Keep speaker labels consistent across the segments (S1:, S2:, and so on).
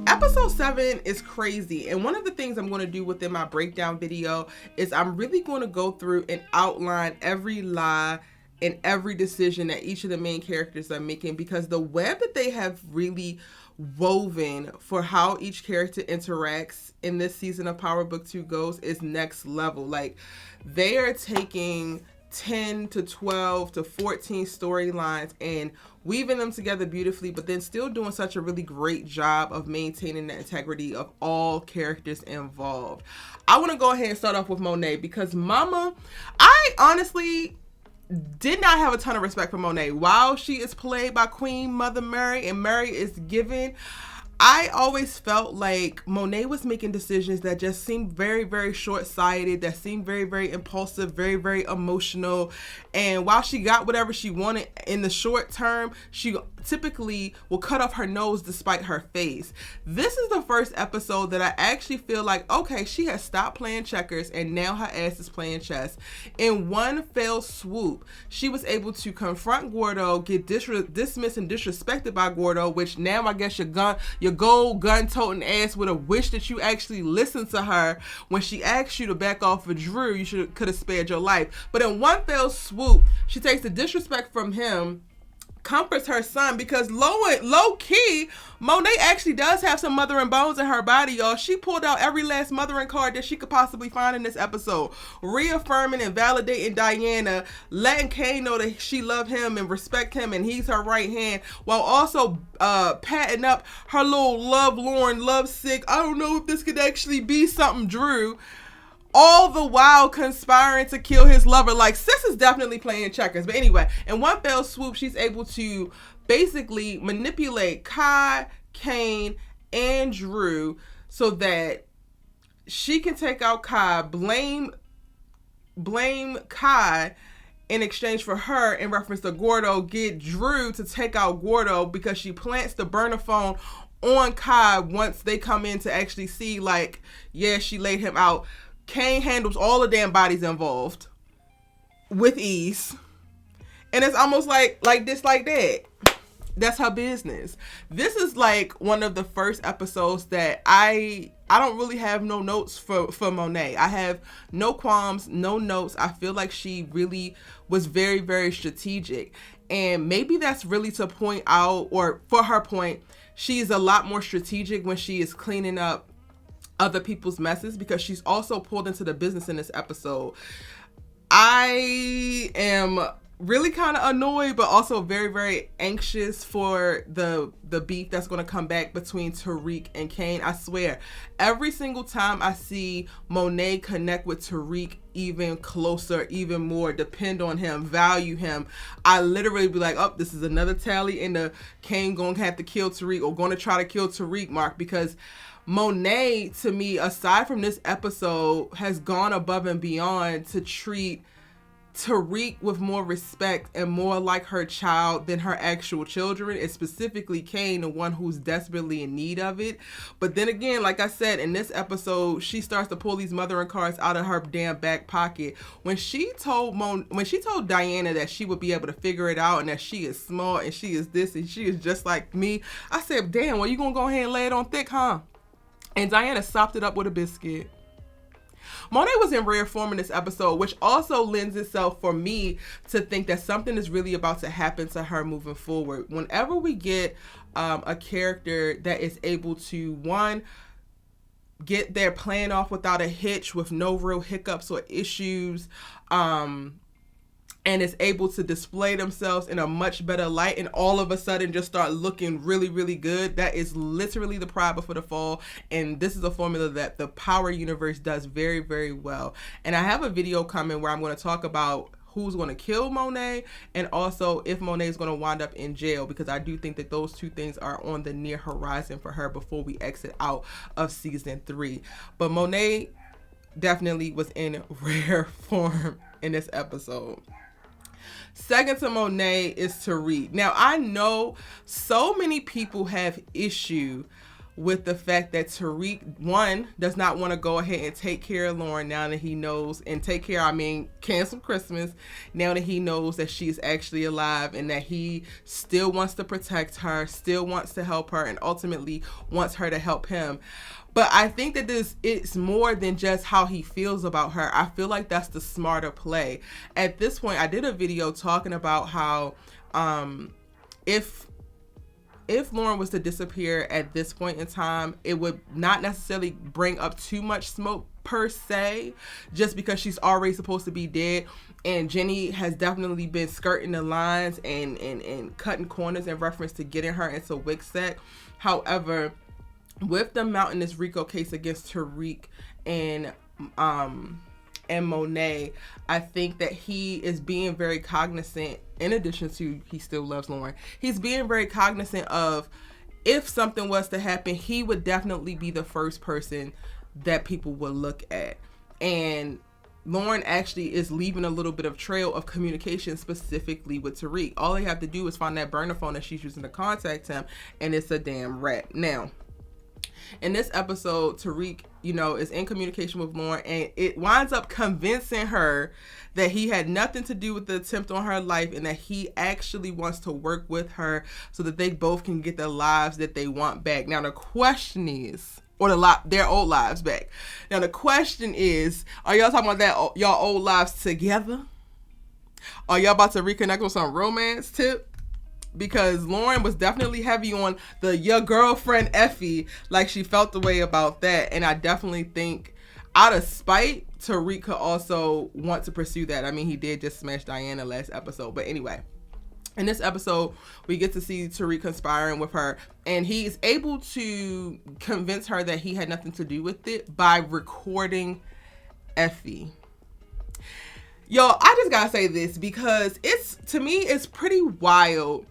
S1: Episode 7 is crazy, and one of the things I'm going to do within my breakdown video is I'm really going to go through and outline every lie and every decision that each of the main characters are making, because the web that they have really woven for how each character interacts in this season of Power Book 2 Ghost is next level. Like, they are taking 10 to 12 to 14 storylines and weaving them together beautifully, but then still doing such a really great job of maintaining the integrity of all characters involved. I want to go ahead and start off with Monet, because Mama, I honestly did not have a ton of respect for Monet. While she is played by Queen Mother Mary and Mary is given, I always felt like Monet was making decisions that just seemed very, very short-sighted, that seemed very, very impulsive, very, very emotional. And while she got whatever she wanted in the short term, she typically will cut off her nose despite her face. This is the first episode that I actually feel like, okay, she has stopped playing checkers and now her ass is playing chess. In one fell swoop, she was able to confront Gordo, get dismissed and disrespected by Gordo, which now I guess your gold gun-toting ass would have wished that you actually listened to her when she asked you to back off of Drew. You could have spared your life. But in one fell swoop, she takes the disrespect from him, comforts her son, because low key, Monet actually does have some mothering bones in her body, y'all. She pulled out every last mothering card that she could possibly find in this episode, reaffirming and validating Diana, letting Kane know that she loved him and respect him and he's her right hand, while also patting up her little love sick, I don't know if this could actually be something, Drew, all the while conspiring to kill his lover. Like, sis is definitely playing checkers. But anyway, in one fell swoop, she's able to basically manipulate Kai, Kane, and Drew so that she can take out Kai, blame Kai in exchange for her, in reference to Gordo, get Drew to take out Gordo, because she plants the burner phone on Kai once they come in to actually see, like, yeah, she laid him out. Kane handles all the damn bodies involved with ease. And it's almost like this, like that. That's her business. This is like one of the first episodes that I don't really have no notes for Monet. I have no qualms, no notes. I feel like she really was very, very strategic. And maybe that's really to point out, or for her point, she's a lot more strategic when she is cleaning up other people's messes, because she's also pulled into the business in this episode. I am really kind of annoyed, but also very, very anxious for the beef that's going to come back between Tariq and Kane. I swear, every single time I see Monet connect with Tariq even closer, even more, depend on him, value him, I literally be like, oh, this is another tally in the Kane going to have to kill Tariq, or going to try to kill Tariq mark, because Monet, to me, aside from this episode, has gone above and beyond to treat Tariq with more respect and more like her child than her actual children, and specifically Kane, the one who's desperately in need of it. But then again, like I said, in this episode, she starts to pull these mothering cards out of her damn back pocket. When she told Diana that she would be able to figure it out, and that she is smart and she is this and she is just like me, I said, damn, well, you gonna go ahead and lay it on thick, huh? And Diana sopped it up with a biscuit. Monet was in rare form in this episode, which also lends itself for me to think that something is really about to happen to her moving forward. Whenever we get a character that is able to, one, get their plan off without a hitch, with no real hiccups or issues, and is able to display themselves in a much better light, and all of a sudden just start looking really, really good, that is literally the pride before the fall. And this is a formula that the Power universe does very, very well. And I have a video coming where I'm going to talk about who's going to kill Monet, and also if Monet is going to wind up in jail, because I do think that those two things are on the near horizon for her before we exit out of season 3. But Monet definitely was in rare form in this episode. Second to Monet is Tariq. Now, I know so many people have issue with the fact that Tariq, one, does not want to go ahead and take care of Lauren now that he knows, and take care, I mean, cancel Christmas, now that he knows that she's actually alive, and that he still wants to protect her, still wants to help her, and ultimately wants her to help him. But I think that it's more than just how he feels about her. I feel like that's the smarter play. At this point, I did a video talking about how if Lauren was to disappear at this point in time, it would not necessarily bring up too much smoke per se, just because she's already supposed to be dead. And Jenny has definitely been skirting the lines and cutting corners in reference to getting her into Wixet. However, with them mounting this RICO case against Tariq and Monet, I think that he is being very cognizant, in addition to he still loves Lauren, he's being very cognizant of, if something was to happen, he would definitely be the first person that people would look at. And Lauren actually is leaving a little bit of trail of communication specifically with Tariq. All they have to do is find that burner phone that she's using to contact him, and it's a damn wrap. Now, in this episode, Tariq, is in communication with Lauren, and it winds up convincing her that he had nothing to do with the attempt on her life, and that he actually wants to work with her so that they both can get the lives that they want back. Now, the question is, or their old lives back. Now, the question is, are y'all talking about that y'all old lives together? Are y'all about to reconnect with some romance tip? Because Lauren was definitely heavy on your girlfriend EFFIE, like she felt the way about that. And I definitely think, out of spite, Tariq could also want to pursue that. I mean, he did just smash Diana last episode. But anyway, in this episode, we get to see Tariq conspiring with her, and he's able to convince her that he had nothing to do with it by recording EFFIE. Yo, I just gotta say this, because to me, it's pretty wild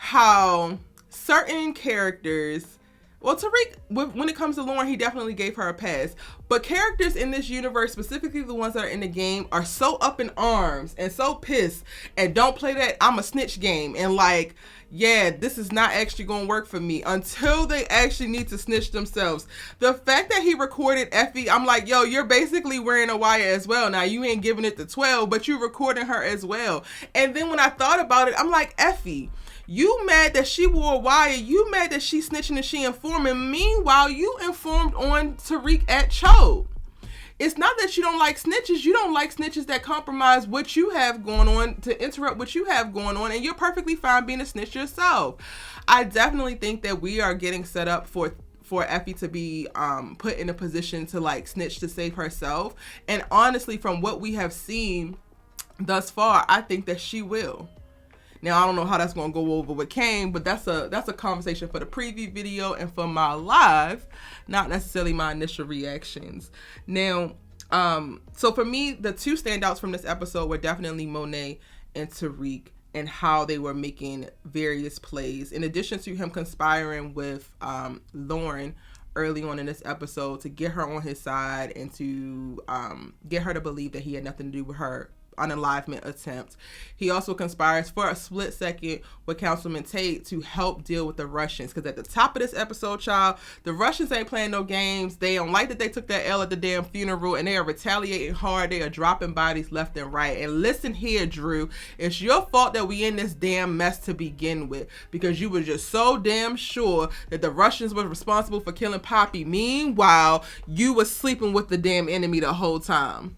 S1: how certain characters, well, Tariq, when it comes to Lauren, he definitely gave her a pass, but characters in this universe, specifically the ones that are in the game, are so up in arms and so pissed and don't play that I'm a snitch game, and like, yeah, this is not actually going to work for me, until they actually need to snitch themselves. The fact that he recorded EFFIE, I'm like, yo, you're basically wearing a wire as well. Now, you ain't giving it to 12, but you're recording her as well. And then when I thought about it, I'm like, EFFIE, you mad that she wore a wire? You mad that she snitching and she informing? Meanwhile, you informed on Tariq at Cho. It's not that you don't like snitches. You don't like snitches that compromise what you have going on, to interrupt what you have going on, and you're perfectly fine being a snitch yourself. I definitely think that we are getting set up for EFFIE to be put in a position to like snitch to save herself. And honestly, from what we have seen thus far, I think that she will. Now, I don't know how that's going to go over with Kane, but that's a conversation for the preview video and for my live, not necessarily my initial reactions. Now, so for me, the two standouts from this episode were definitely Monet and Tariq, and how they were making various plays. In addition to him conspiring with Lauren early on in this episode to get her on his side and to get her to believe that he had nothing to do with her unalivement attempt. He also conspires for a split second with Councilman Tate to help deal with the Russians, because at the top of this episode, child, the Russians ain't playing no games. They don't like that they took that L at the damn funeral, and they are retaliating hard. They are dropping bodies left and right. And listen here, Drew, it's your fault that we in this damn mess to begin with, because you were just so damn sure that the Russians were responsible for killing Poppy. Meanwhile, you was sleeping with the damn enemy the whole time.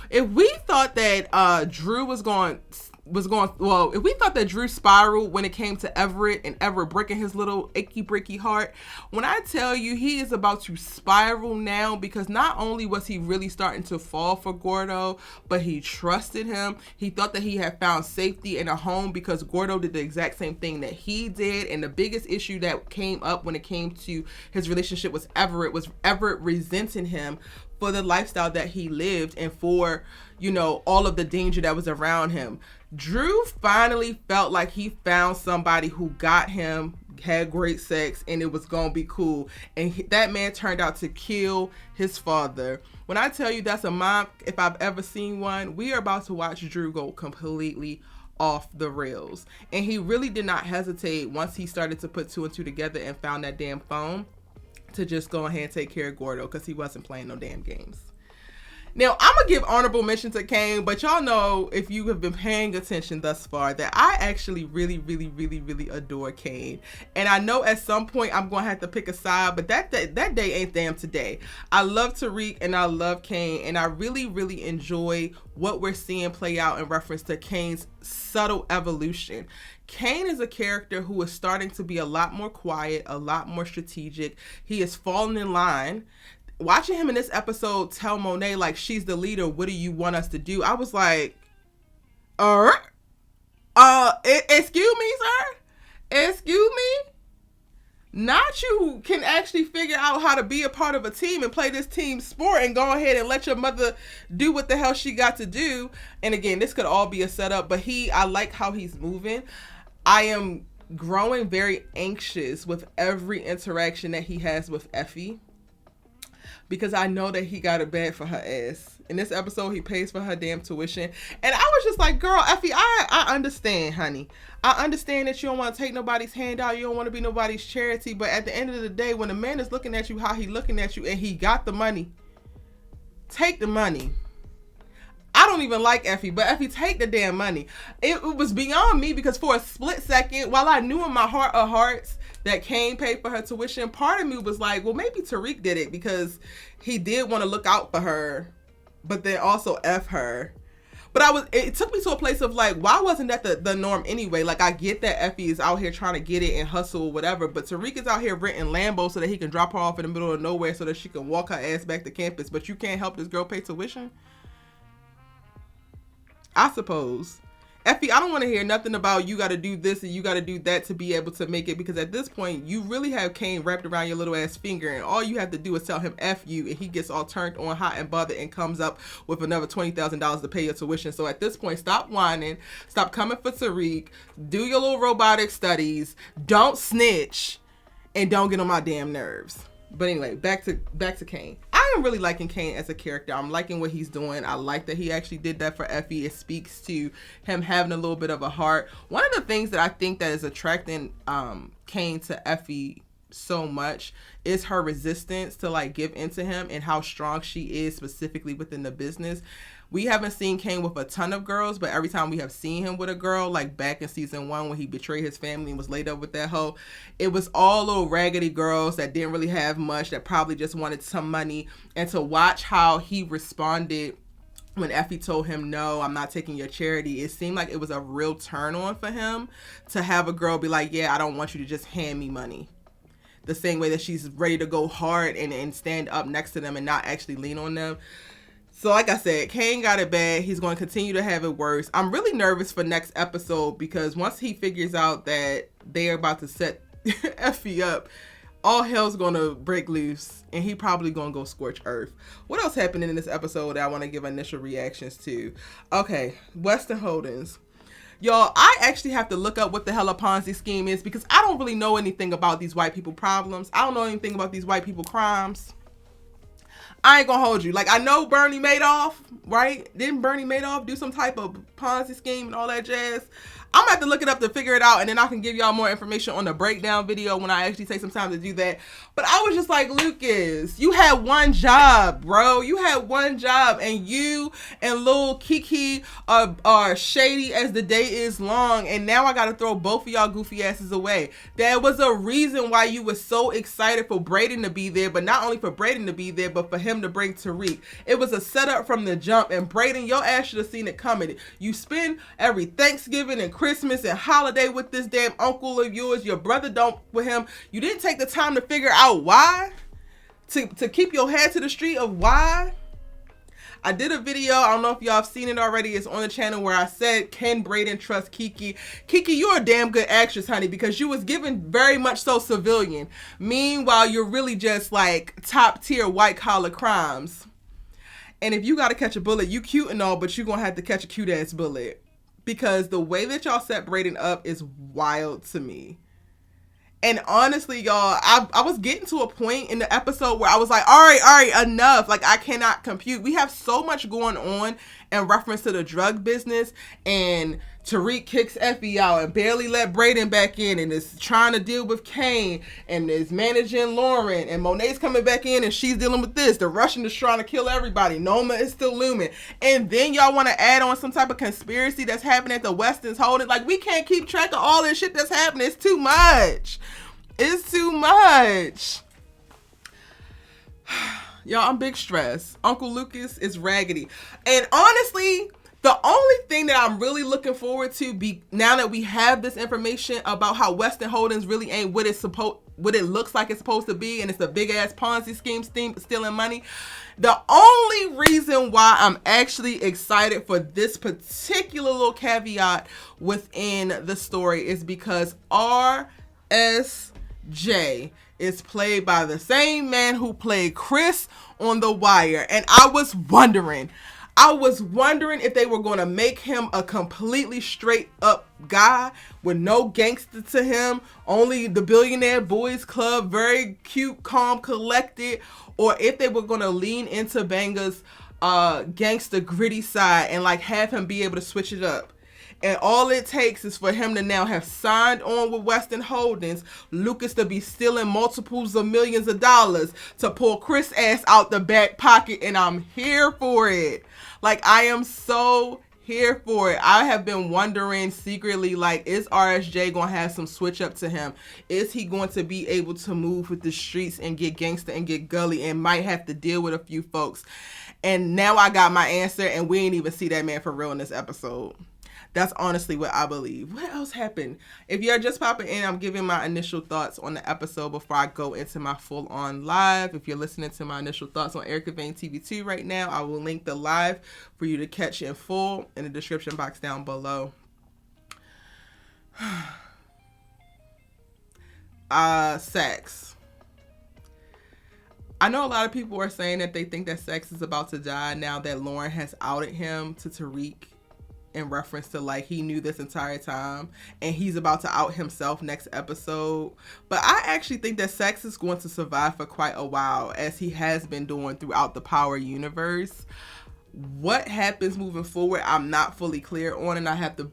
S1: If we thought that Drew was going, if we thought that Drew spiraled when it came to Everett and Everett breaking his little achy breaky heart, when I tell you he is about to spiral now, because not only was he really starting to fall for Gordo, but he trusted him. He thought that he had found safety in a home because Gordo did the exact same thing that he did. And the biggest issue that came up when it came to his relationship with Everett was Everett resenting him for the lifestyle that he lived and for, all of the danger that was around him. Drew finally felt like he found somebody who got him, had great sex, and it was gonna be cool. And that man turned out to kill his father. When I tell you that's a mom, if I've ever seen one, we are about to watch Drew go completely off the rails. And he really did not hesitate once he started to put two and two together and found that damn phone. to just go ahead and take care of Gordo because he wasn't playing no damn games. Now, I'm going to give honorable mention to Kane, but y'all know, if you have been paying attention thus far, that I actually really, really, really, really adore Kane. And I know at some point I'm going to have to pick a side, but that day ain't damn today. I love Tariq and I love Kane, and I really, really enjoy what we're seeing play out in reference to Kane's subtle evolution. Kane is a character who is starting to be a lot more quiet, a lot more strategic. He is falling in line. Watching him in this episode tell Monet, like, she's the leader, what do you want us to do? I was like, excuse me, sir? Excuse me? Not you can actually figure out how to be a part of a team and play this team sport and go ahead and let your mother do what the hell she got to do. And again, this could all be a setup, but I like how he's moving. I am growing very anxious with every interaction that he has with EFFIE, because I know that he got it bad for her ass. In this episode, he pays for her damn tuition. And I was just like, girl, EFFIE, I understand, honey. I understand that you don't want to take nobody's handout. You don't want to be nobody's charity. But at the end of the day, when a man is looking at you how he looking at you and he got the money, take the money. I don't even like EFFIE, but EFFIE, take the damn money. It was beyond me, because for a split second, while I knew in my heart of hearts that Kane paid for her tuition, part of me was like, well, maybe Tariq did it because he did want to look out for her, but then also F her. But it took me to a place of like, why wasn't that the norm anyway? Like, I get that EFFIE is out here trying to get it and hustle or whatever, but Tariq is out here renting Lambo so that he can drop her off in the middle of nowhere so that she can walk her ass back to campus, but you can't help this girl pay tuition? I suppose. EFFIE, I don't want to hear nothing about you got to do this and you got to do that to be able to make it, because at this point, you really have Kane wrapped around your little ass finger, and all you have to do is tell him F you, and he gets all turned on, hot and bothered, and comes up with another $20,000 to pay your tuition. So at this point, stop whining, stop coming for Tariq, do your little robotic studies, don't snitch, and don't get on my damn nerves. But anyway, back to Kane. I am really liking Kane as a character. I'm liking what he's doing. I like that he actually did that for EFFIE. It speaks to him having a little bit of a heart. One of the things that I think that is attracting Kane to EFFIE so much is her resistance to like give into him, and how strong she is specifically within the business. We haven't seen Kane with a ton of girls, but every time we have seen him with a girl, like back in season 1 when he betrayed his family and was laid up with that hoe, it was all little raggedy girls that didn't really have much, that probably just wanted some money. And to watch how he responded when EFFIE told him, no, I'm not taking your charity, it seemed like it was a real turn on for him to have a girl be like, yeah, I don't want you to just hand me money. The same way that she's ready to go hard and stand up next to them and not actually lean on them. So like I said, Kane got it bad. He's going to continue to have it worse. I'm really nervous for next episode, because once he figures out that they are about to set EFFIE up, all hell's going to break loose, and he probably going to go scorch earth. What else happened in this episode that I want to give initial reactions to? Okay, Weston Holdings. Y'all, I actually have to look up what the hell a Ponzi scheme is, because I don't really know anything about these white people problems. I don't know anything about these white people crimes. I ain't gonna hold you. Like, I know Bernie Madoff, right? Didn't Bernie Madoff do some type of Ponzi scheme and all that jazz? I'm gonna have to look it up to figure it out, and then I can give y'all more information on the breakdown video when I actually take some time to do that. But I was just like, Lucas, you had one job, bro. You had one job, and you and Lil Kiki are shady as the day is long, and now I gotta throw both of y'all goofy asses away. There was a reason why you were so excited for Brayden to be there, but not only for Brayden to be there, but for him to bring Tariq. It was a setup from the jump, and Brayden, your ass should have seen it coming. You spend every Thanksgiving and Christmas and holiday with this damn uncle of yours. Your brother don't with him. You didn't take the time to figure out why, to keep your head to the street of why. I did a video, I don't know if y'all have seen it already, it's on the channel, where I said, can Brayden trust Kiki? Kiki, you're a damn good actress, honey, because you was given very much so civilian. Meanwhile, you're really just like top tier white collar crimes. And if you gotta catch a bullet, you cute and all, but you're gonna have to catch a cute ass bullet. Because the way that y'all set Brayden up is wild to me. And honestly, y'all, I was getting to a point in the episode where I was like, all right, enough. Like, I cannot compute. We have so much going on in reference to the drug business and Tariq kicks EFFIE out and barely let Brayden back in and is trying to deal with Kane and is managing Lauren, and Monet's coming back in and she's dealing with this. The Russian is trying to kill everybody. Noma is still looming. And then y'all want to add on some type of conspiracy that's happening at the Weston's holding. Like, we can't keep track of all this shit that's happening. It's too much. It's too much. Y'all, I'm big stressed. Uncle Lucas is raggedy. And honestly, the only thing that I'm really looking forward to now that we have this information about how Weston Holdings really ain't what it looks like it's supposed to be, and it's a big ass Ponzi scheme stealing money. The only reason why I'm actually excited for this particular little caveat within the story is because RSJ is played by the same man who played Chris on The Wire, and I was wondering if they were going to make him a completely straight up guy with no gangster to him, only the Billionaire Boys Club, very cute, calm, collected, or if they were going to lean into Banga's gangster gritty side and like have him be able to switch it up. And all it takes is for him to now have signed on with Weston Holdings, Lucas to be stealing multiples of millions of dollars to pull Chris ass out the back pocket, and I'm here for it. Like, I am so here for it. I have been wondering secretly, like, is RSJ going to have some switch up to him? Is he going to be able to move with the streets and get gangster and get gully and might have to deal with a few folks? And now I got my answer, and we ain't even see that man for real in this episode. That's honestly what I believe. What else happened? If you're just popping in, I'm giving my initial thoughts on the episode before I go into my full-on live. If you're listening to my initial thoughts on Erica Vane TV2 right now, I will link the live for you to catch in full in the description box down below. Saxe. I know a lot of people are saying that they think that Saxe is about to die now that Lauren has outed him to Tariq, in reference to like he knew this entire time and he's about to out himself next episode. But I actually think that Saxe is going to survive for quite a while, as he has been doing throughout the Power universe. What happens moving forward, I'm not fully clear on, and I have to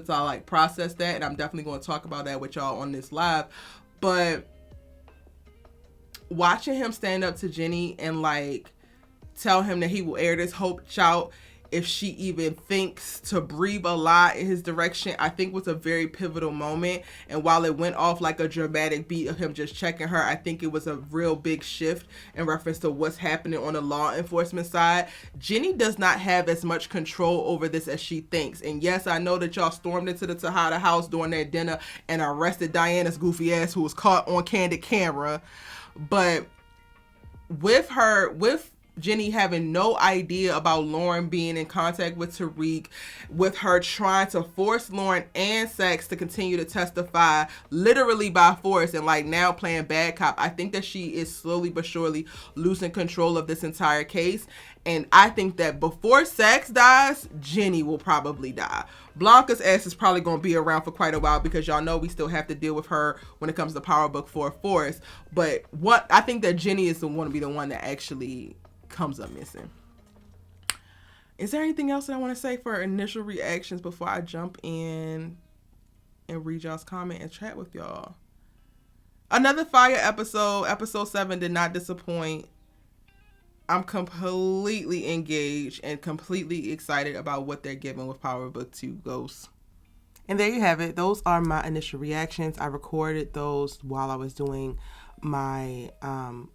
S1: like process that, and I'm definitely going to talk about that with y'all on this live. But watching him stand up to Jenny and like tell him that he will air this hope out if she even thinks to breathe a lie in his direction, I think was a very pivotal moment. And while it went off like a dramatic beat of him just checking her, I think it was a real big shift in reference to what's happening on the law enforcement side. Jenny does not have as much control over this as she thinks. And yes, I know that y'all stormed into the Tejada house during their dinner and arrested Diana's goofy ass, who was caught on candid camera. But with Jenny having no idea about Lauren being in contact with Tariq, with her trying to force Lauren and Saxe to continue to testify literally by force and like now playing bad cop, I think that she is slowly but surely losing control of this entire case. And I think that before Saxe dies, Jenny will probably die. Blanca's ass is probably going to be around for quite a while because y'all know we still have to deal with her when it comes to Power Book 4 Force. But I think that Jenny is going to be the one that actually comes up missing. Is there anything else that I want to say for initial reactions before I jump in and read y'all's comment and chat with y'all? Another fire episode. Episode 7 did not disappoint. I'm completely engaged and completely excited about what they're giving with Power Book 2 Ghosts. And there you have it. Those are my initial reactions. I recorded those while I was doing my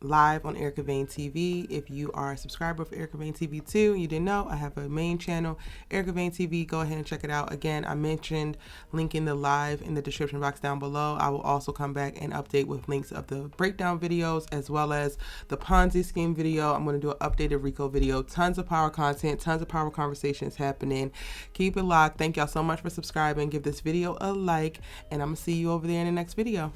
S1: live on Erica Vane TV. If you are a subscriber for Erica Vane TV 2, you didn't know, I have a main channel, Erica Vane TV. Go ahead and check it out. Again, I mentioned linking the live in the description box down below. I will also come back and update with links of the breakdown videos as well as the Ponzi scheme video. I'm going to do an updated Rico video. Tons of power content, tons of power conversations happening. Keep it locked. Thank y'all so much for subscribing. Give this video a like, and I'm going to see you over there in the next video.